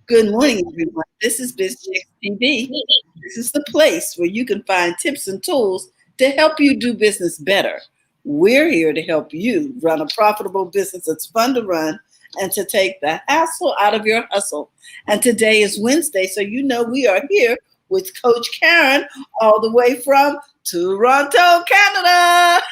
Good morning, everyone. This is Biz Chicks TV. This is the place where you can find tips and tools to help you do business better. We're here to help you run a profitable business that's fun to run and to take the hassle out of your hustle. And today is Wednesday, so you know we are here with Coach Karen all the way from Toronto, Canada.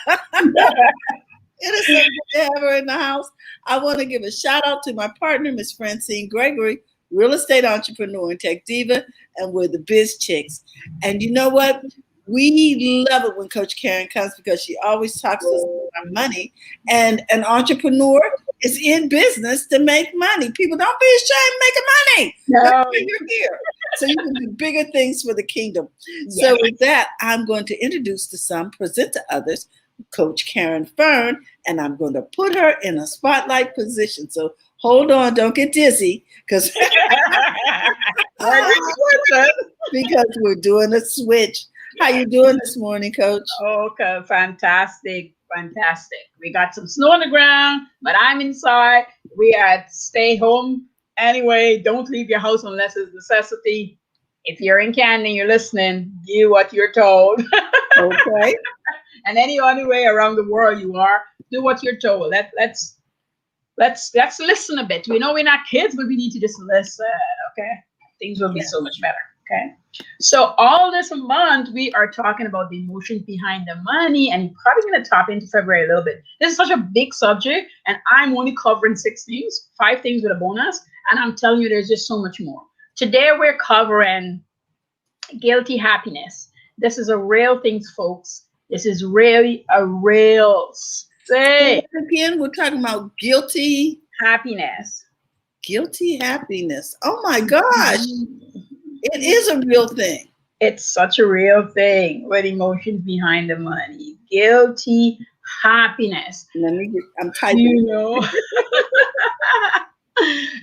It is so good to have her in the house. I want to give a shout out to my partner, Miss Francine Gregory, real estate entrepreneur and tech diva, and we're the Biz Chicks. And you know what? We love it when Coach Karen comes because she always talks to us about money. And an entrepreneur is in business to make money. People, don't be ashamed of making money. That's No. why you're here. So you can do bigger things for the kingdom. Yes. So with that, I'm going to introduce to some, present to others, Coach Karen Fern, and I'm going to put her in a spotlight position. So hold on, don't get dizzy, because we're doing a switch. How you doing this morning, Coach? Okay, fantastic. We got some snow on the ground, but I'm inside. We are at stay home. Anyway, don't leave your house unless it's necessity. If you're in Canada and you're listening, do what you're told. Okay. And any other way around the world you are, do what you're told. Let's listen a bit. We know we're not kids, but we need to just listen. Okay, things will be so much better. Okay, so all this month we are talking about the emotions behind the money, and we're probably going to tap into February a little bit. This is such a big subject, and I'm only covering 6 things, 5 things with a bonus, and I'm telling you, there's just so much more. Today we're covering guilty happiness. This is a real thing, folks. This is really a real thing. Again, we're talking about guilty Happiness. happiness. Oh my gosh. It is a real thing. It's such a real thing with emotions behind the money. Guilty happiness. I'm typing. You know.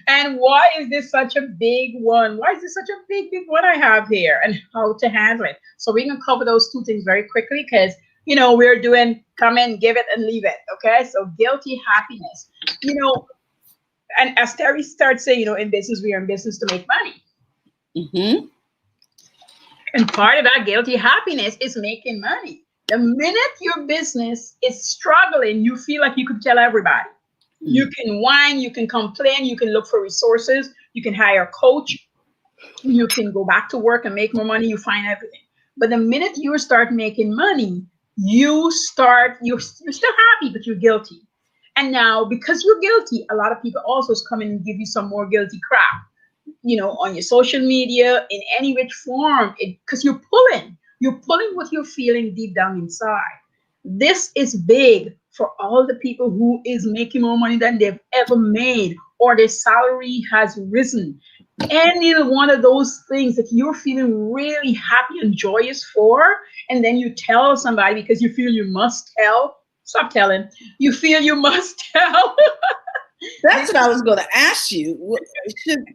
And why is this such a big one? Why is this such a big one I have here, and how to handle it? So we're gonna cover those 2 things very quickly because we're doing come in, give it, and leave it. Okay, so guilty happiness. And as Terry starts saying, in business we are in business to make money. Mm-hmm. And part of that guilty happiness is making money. The minute your business is struggling, you feel like you could tell everybody. You can whine, you can complain, you can look for resources, you can hire a coach, you can go back to work and make more money, you find everything. But the minute you start making money, you're still happy, but you're guilty. And now, because you're guilty, a lot of people also come in and give you some more guilty crap, on your social media, in any which form, because you're pulling what you're feeling deep down inside. This is big for all the people who is making more money than they've ever made, or their salary has risen. Any one of those things that you're feeling really happy and joyous for, and then you tell somebody because you feel you must tell. Stop telling. You feel you must tell. That's what I was going to ask you.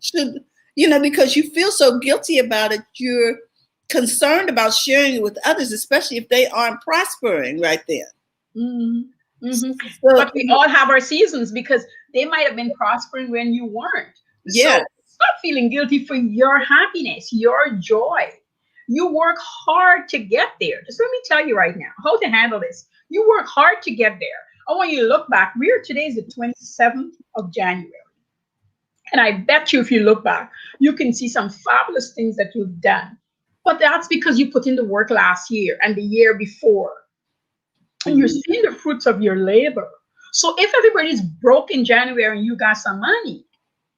Should because you feel so guilty about it, you're concerned about sharing it with others, especially if they aren't prospering right then. Mm-hmm. Mm-hmm. But we all have our seasons because they might have been prospering when you weren't. Yeah. So stop feeling guilty for your happiness, your joy. You work hard to get there. Just let me tell you right now how to handle this. You work hard to get there. I want you to look back. Today is the 27th of January. And I bet you if you look back, you can see some fabulous things that you've done. But that's because you put in the work last year and the year before. And you're seeing the fruits of your labor. So if everybody's broke in January and you got some money,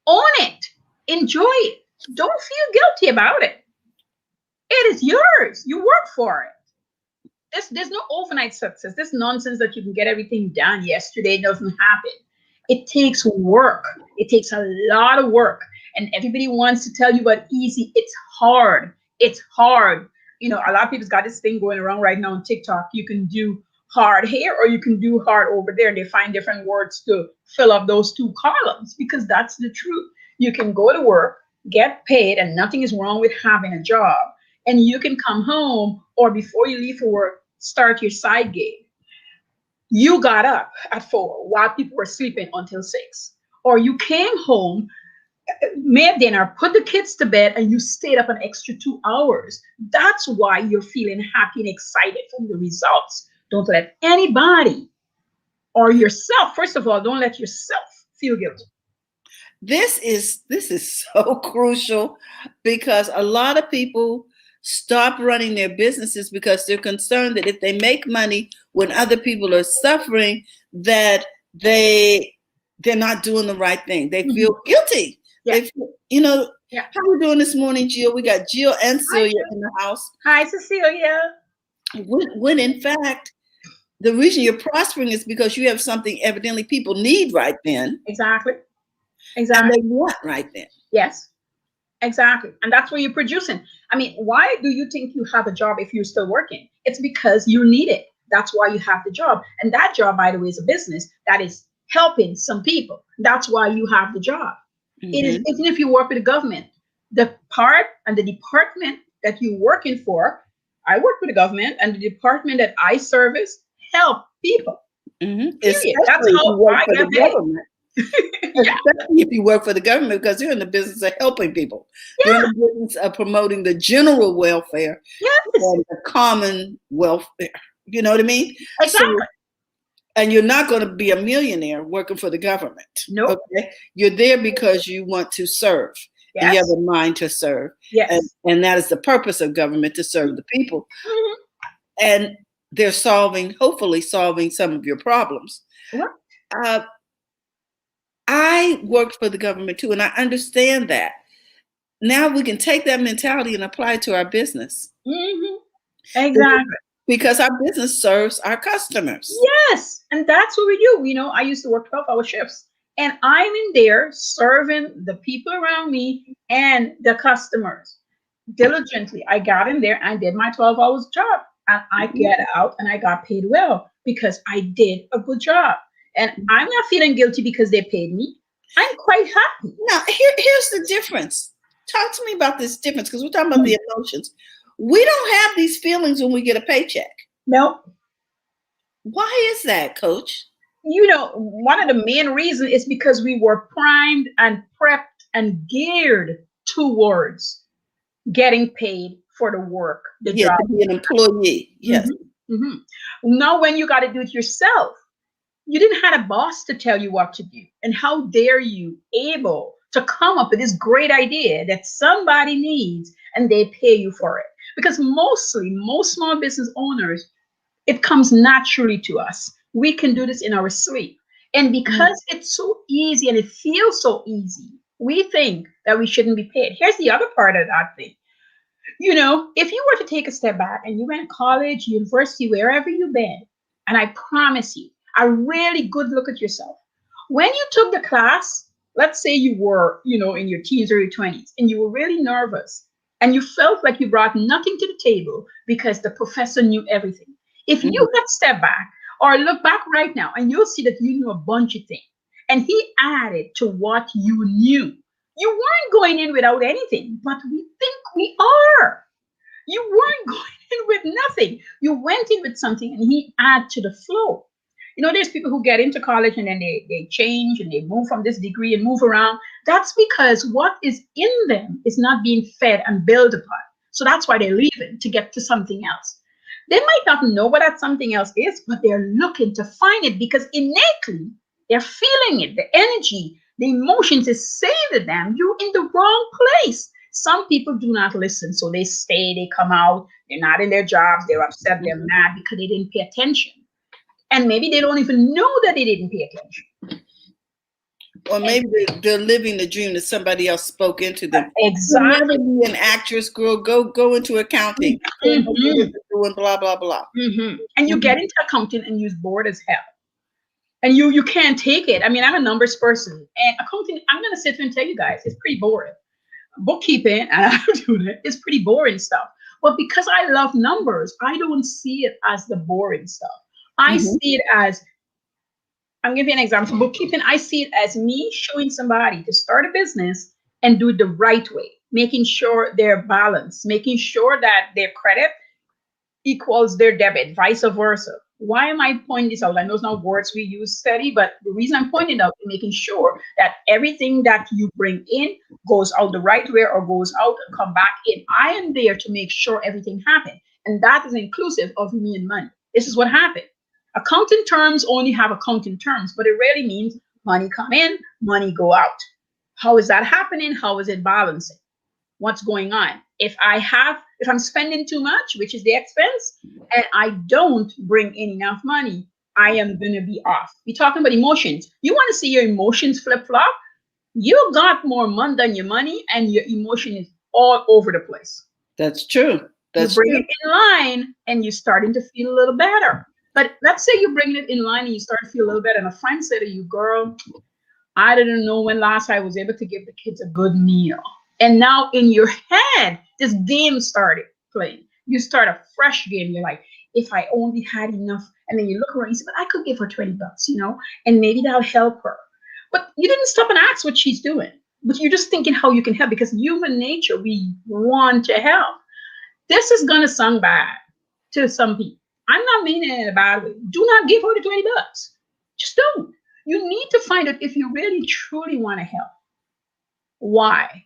own it. Enjoy it. Don't feel guilty about it. It is yours. You work for it. There's no overnight success. This nonsense that you can get everything done yesterday doesn't happen. It takes work. It takes a lot of work. And everybody wants to tell you about easy. It's hard. It's hard. A lot of people's got this thing going around right now on TikTok. You can do hard here or you can do hard over there. And they find different words to fill up those 2 columns because that's the truth. You can go to work, get paid, and nothing is wrong with having a job. And you can come home or before you leave for work, start your side gig. You got up at 4 while people were sleeping until 6. Or you came home made dinner, put the kids to bed, and you stayed up an extra 2 hours. That's why you're feeling happy and excited from the results. Don't let anybody or yourself, first of all, don't let yourself feel guilty. This is so crucial, because a lot of people stop running their businesses because they're concerned that if they make money when other people are suffering, that they're not doing the right thing. They feel guilty. Yeah. They feel, you know, Yeah. how we doing this morning, Jill? We got Jill and Celia Jill. in the house. Hi, Cecilia. When in fact, the reason you're prospering is because you have something evidently people need right then, Exactly. and Exactly. they want right then. Yes. Exactly. And that's what you're producing. I mean, why do you think you have a job if you're still working? It's because you need it. That's why you have the job. And that job, by the way, is a business that is helping some people. That's why you have the job. It is, even if you work with the government, the part and the department that you're working for, I work with the government, and the department that I service help people. Especially That's if you how work I for get the paid. government. Yeah. Especially if you work for the government, because they're in the business of helping people. They're in Yeah. the business of promoting the general welfare Yes. and the common welfare. You know what I mean? Exactly. So, and you're not going to be a millionaire working for the government. Nope. Okay, you're there because you want to serve. Yes. And you have a mind to serve. Yes. And that is the purpose of government, to serve the people. Mhm. And they're hopefully solving some of your problems. Right. I worked for the government too, and I understand that. Now we can take that mentality and apply it to our business. Exactly. Because our business serves our customers. Yes. And that's what we do. You know, I used to work 12-hour shifts, and I'm in there serving the people around me and the customers diligently. I got in there and did my 12 hours job, and I get out and I got paid well because I did a good job. And I'm not feeling guilty because they paid me. I'm quite happy. Now, here's the difference. Talk to me about this difference, because we're talking about the emotions. We don't have these feelings when we get a paycheck. No. Why is that, Coach? You know, one of the main reasons is because we were primed and prepped and geared towards getting paid for the work, the job. To be an employee. Yes. Now, when you got to do it yourself, you didn't have a boss to tell you what to do. And how dare you able to come up with this great idea that somebody needs and they pay you for it? Because most small business owners, it comes naturally to us. We can do this in our sleep. And because it's so easy and it feels so easy, we think that we shouldn't be paid. Here's the other part of that thing. You know, if you were to take a step back and you went college, university, wherever you've been, and I promise you, a really good look at yourself. When you took the class, let's say you were, you know, in your teens or your 20s, and you were really nervous and you felt like you brought nothing to the table because the professor knew everything. If you had stepped back or look back right now, and you'll see that you knew a bunch of things, and he added to what you knew. You weren't going in without anything, but we think we are. You weren't going in with nothing. You went in with something, and he added to the flow. You know, there's people who get into college and then they change and they move from this degree and move around. That's because what is in them is not being fed and built upon. So that's why they're leaving, to get to something else. They might not know what that something else is, but they're looking to find it because innately they're feeling it. The energy, the emotions is saying to them, you're in the wrong place. Some people do not listen. So they stay, they come out, they're not in their jobs, they're upset, they're mad because they didn't pay attention. And maybe they don't even know that they didn't pay attention. Or maybe they're living the dream that somebody else spoke into them. Exactly. Be an actress, girl. Go into accounting. Doing blah blah blah. And you get into accounting and you're bored as hell. And you can't take it. I mean, I'm a numbers person, and accounting, I'm gonna sit here and tell you guys, it's pretty boring. Bookkeeping, and I do that, it's pretty boring stuff. But because I love numbers, I don't see it as the boring stuff. I see it as, I'm giving you an example. Bookkeeping, I see it as me showing somebody to start a business and do it the right way, making sure they're balanced, making sure that their credit equals their debit, vice versa. Why am I pointing this out? I know it's not words we use steady, but the reason I'm pointing out is making sure that everything that you bring in goes out the right way or goes out and come back in. I am there to make sure everything happens. And that is inclusive of me and money. This is what happened. Accounting terms only have accounting terms, but it really means money come in, money go out. How is that happening? How is it balancing? What's going on? If I'm spending too much, which is the expense, and I don't bring in enough money, I am going to be off. We're talking about emotions. You want to see your emotions flip flop? You got more money than your money, and your emotion is all over the place. That's true. That's you bring true. it in line, and you're starting to feel a little better. But let's say you bring it in line and you start to feel a little better, and a friend said to you, "Girl, I didn't know when last I was able to give the kids a good meal." And now in your head, this game started playing. You start a fresh game. You're like, if I only had enough. And then you look around and you say, but I could give her $20, and maybe that'll help her. But you didn't stop and ask what she's doing. But you're just thinking how you can help, because human nature, we want to help. This is going to sound bad to some people. I'm not meaning it in a bad way. Do not give her the $20. Just don't. You need to find out if you really truly want to help. Why?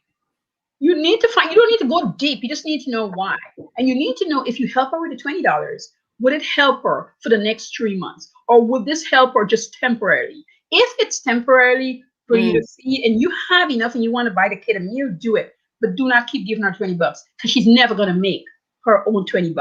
You need to find, you don't need to go deep. You just need to know why. And you need to know, if you help her with the $20, would it help her for the next 3 months? Or would this help her just temporarily? If it's temporarily for you to see, and you have enough and you want to buy the kid a meal, do it. But do not keep giving her $20, because she's never going to make her own $20.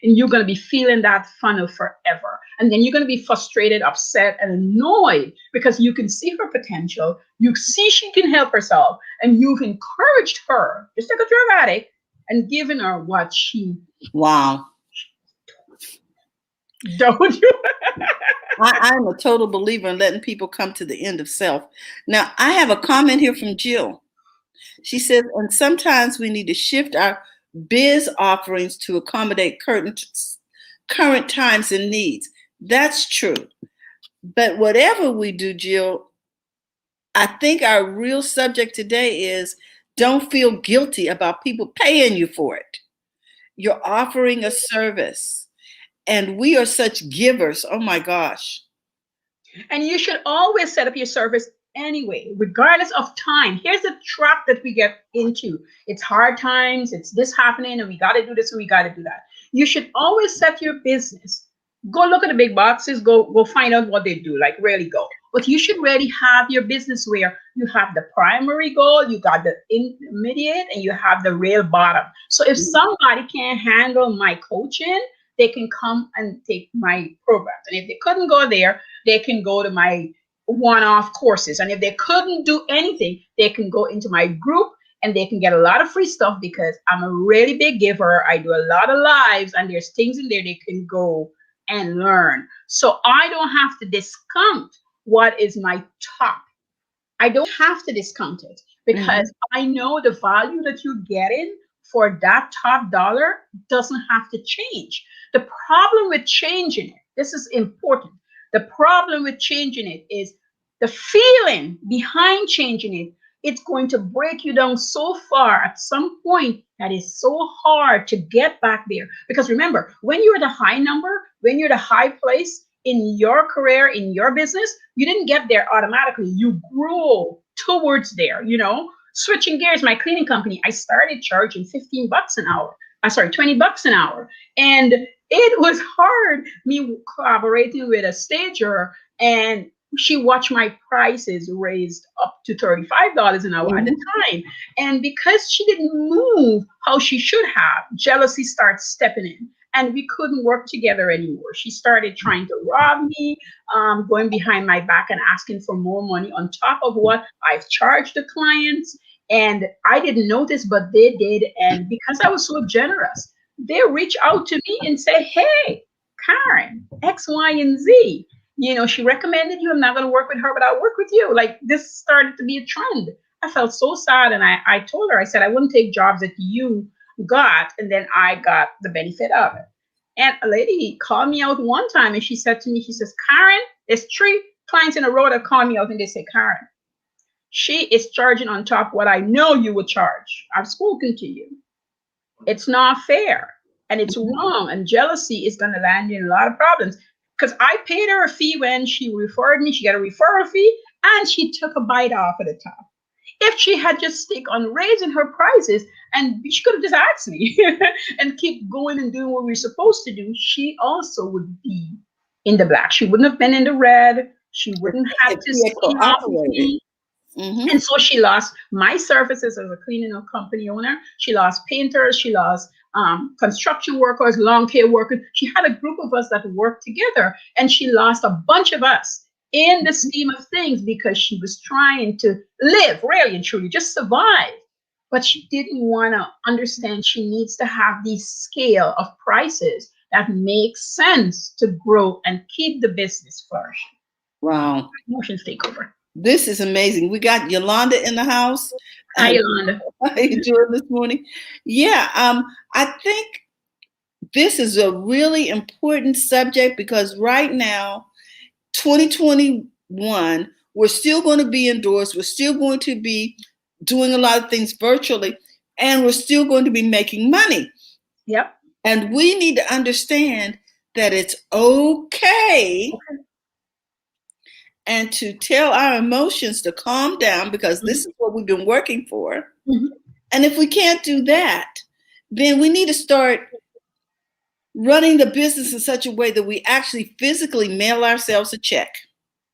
And you're going to be feeling that funnel forever. And then you're going to be frustrated, upset, and annoyed, because you can see her potential. You see she can help herself, and you've encouraged her, just like a drug addict, and given her what she. Wow. Don't you? I'm a total believer in letting people come to the end of self. Now, I have a comment here from Jill. She says, and sometimes we need to shift our biz offerings to accommodate current times and needs. That's true. But whatever we do, Jill, I think our real subject today is, don't feel guilty about people paying you for it. You're offering a service, and we are such givers. Oh my gosh. And you should always set up your service anyway, regardless of time. Here's the trap that we get into. It's hard times, it's this happening, and we got to do this and we got to do that. You should always set your business. Go look at the big boxes, go find out what they do, like really go. But you should really have your business where you have the primary goal, you got the intermediate, and you have the real bottom. So if somebody can't handle my coaching, they can come and take my programs. And if they couldn't go there, they can go to my one-off courses. And if they couldn't do anything, they can go into my group, and they can get a lot of free stuff, because I'm a really big giver. I do a lot of lives, and there's things in there they can go and learn. So I don't have to discount what is my top. I don't have to discount it, because I know the value that you're getting for that top dollar doesn't have to change. The problem with changing it, this is important. The problem with changing it is the feeling behind changing it. It's going to break you down so far at some point that is so hard to get back there. Because remember, when you're at a high number, when you're at a high place in your career, in your business, you didn't get there automatically. You grew towards there, Switching gears, my cleaning company, I started charging $15 an hour. $20 an hour. And it was hard, me collaborating with a stager, and she watched my prices raised up to $35 an hour at the time. And because she didn't move how she should have, jealousy starts stepping in. And we couldn't work together anymore. She started trying to rob me, going behind my back and asking for more money on top of what I've charged the clients. And I didn't notice, but they did. And because I was so generous, they reach out to me and say, hey, Karen, X, Y, and Z. She recommended you. I'm not going to work with her, but I'll work with you. Like, this started to be a trend. I felt so sad. And I told her, I said, I wouldn't take jobs that you got, and then I got the benefit of it. And a lady called me out one time, and she said to me, she says, Karen, there's 3 clients in a row that call me out, and they say, Karen, she is charging on top what I know you would charge. I've spoken to you. It's not fair, and it's wrong, and jealousy is going to land you in a lot of problems. because I paid her a fee when she referred me. She got a referral fee, and she took a bite off at the top. If she had just stick on raising her prices, and she could have just asked me and keep going and doing what we are supposed to do, she also would be in the black. She wouldn't have been in the red. She wouldn't have If to he had skin off of cooperated. me. Mm-hmm. And so she lost my services as a cleaning company owner. She lost painters. She lost construction workers, lawn care workers. She had a group of us that worked together, and she lost a bunch of us in the scheme of things because she was trying to live, really and truly, just survive. But she didn't want to understand she needs to have the scale of prices that makes sense to grow and keep the business flourishing. Wow. Emotions take over. This is amazing. We got Yolanda in the house. Hi, Yolanda. How are you doing this morning? Yeah, I think this is a really important subject because right now, 2021, we're still going to be indoors. We're still going to be doing a lot of things virtually, and we're still going to be making money. Yep. And we need to understand that it's okay and to tell our emotions to calm down because this is what we've been working for. Mm-hmm. And if we can't do that, then we need to start running the business in such a way that we actually physically mail ourselves a check.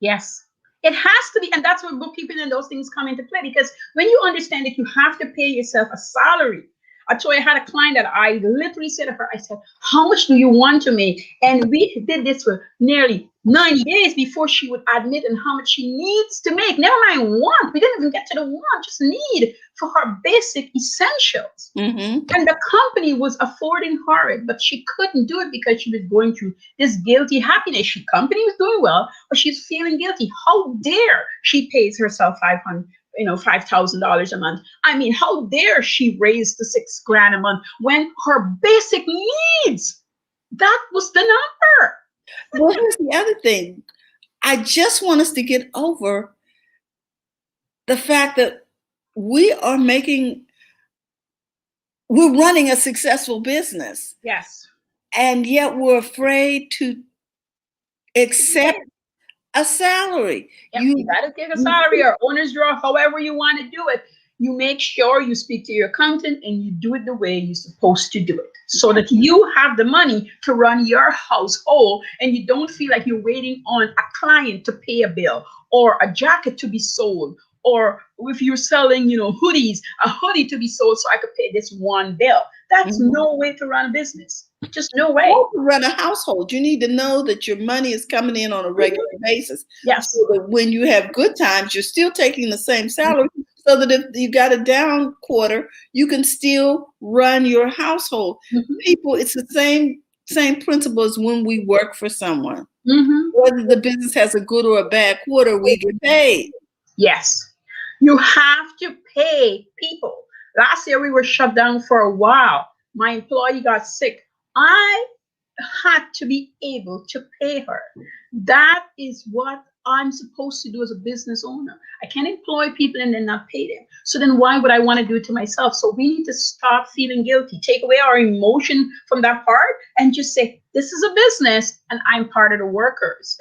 Yes. It has to be, and that's where bookkeeping and those things come into play, because when you understand that you have to pay yourself a salary. I told you, I had a client that I literally said to her, I said, how much do you want to make? And we did this for nearly 90 days before she would admit and how much she needs to make. Never mind want. We didn't even get to the want, just need for her basic essentials. Mm-hmm. And the company was affording her it, but she couldn't do it because she was going through this guilty happiness. She company was doing well, but she's feeling guilty. How dare she pays herself $5,000 a month? I mean, how dare she raise the $6,000 a month when her basic needs, that was the number. Well, here's the other thing. I just want us to get over the fact that we're running a successful business. Yes. And yet we're afraid to accept a salary. Yep, you got to take a salary or owner's draw, however you want to do it. You make sure you speak to your accountant and you do it the way you're supposed to do it so that you have the money to run your household and you don't feel like you're waiting on a client to pay a bill or a jacket to be sold, or if you're selling, hoodies, a hoodie to be sold so I could pay this one bill. That's no way to run a business. Just no way. To run a household, you need to know that your money is coming in on a regular basis. Yes. So that when you have good times, you're still taking the same salary, so that if you got a down quarter, you can still run your household. People, it's the same principle as when we work for someone. Whether the business has a good or a bad quarter, we get paid. Yes. You have to pay people. Last year we were shut down for a while. My employee got sick. I had to be able to pay her. That is what I'm supposed to do as a business owner. I can't employ people and then not pay them. So then why would I want to do it to myself? So we need to stop feeling guilty, take away our emotion from that part and just say, this is a business and I'm part of the workers.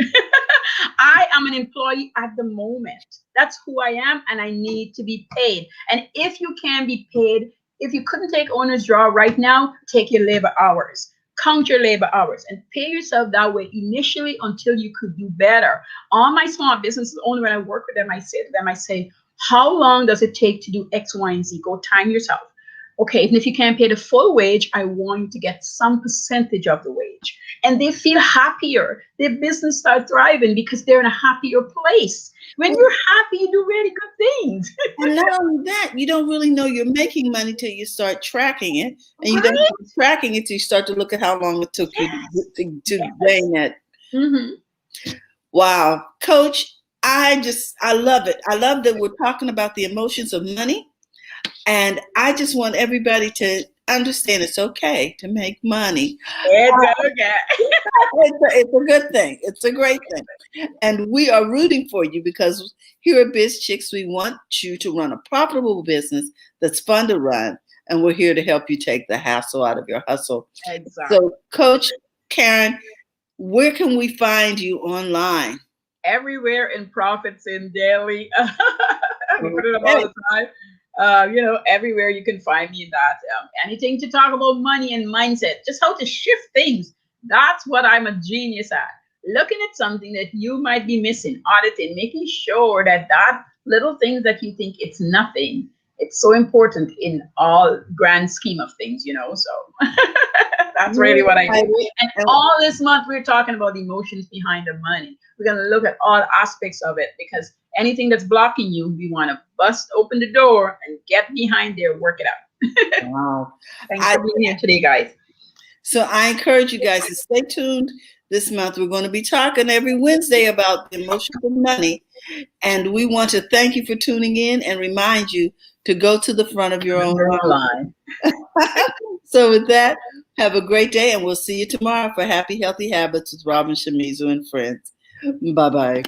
I am an employee at the moment. That's who I am and I need to be paid. And if you can be paid, if you couldn't take owner's draw right now, take your labor hours. Count your labor hours and pay yourself that way initially until you could do better. All my small businesses, only when I work with them, I say to them, how long does it take to do X, Y, and Z? Go time yourself. Okay, and if you can't pay the full wage, I want you to get some percentage of the wage. And they feel happier. Their business starts thriving because they're in a happier place. When you're happy, you do really good things. And not only that, you don't really know you're making money till you start tracking it. And you don't start tracking it till you start to look at how long it took you to gain that. Wow. Coach, I love it. I love that we're talking about the emotions of money. And I just want everybody to understand it's okay to make money. It's okay. It's a good thing. It's a great thing. And we are rooting for you because here at Biz Chicks, we want you to run a profitable business that's fun to run. And we're here to help you take the hassle out of your hustle. Exactly. So, Coach Karen, where can we find you online? Everywhere in Profits in Daily. We put it up all the time. Everywhere you can find me in that. Anything to talk about money and mindset, just how to shift things. That's what I'm a genius at. Looking at something that you might be missing, auditing, making sure that that little things that you think it's nothing, it's so important in all grand scheme of things. So that's really what I do. And all this month, we're talking about the emotions behind the money. We're going to look at all aspects of it, because anything that's blocking you, we want to bust open the door and get behind there, work it out. Wow. Thanks for being here today, guys. So I encourage you guys to stay tuned. This month, we're going to be talking every Wednesday about the emotions of money. And we want to thank you for tuning in and remind you to go to the front of your own line. So with that, have a great day, and we'll see you tomorrow for Happy Healthy Habits with Robin Shimizu and friends. Bye-bye.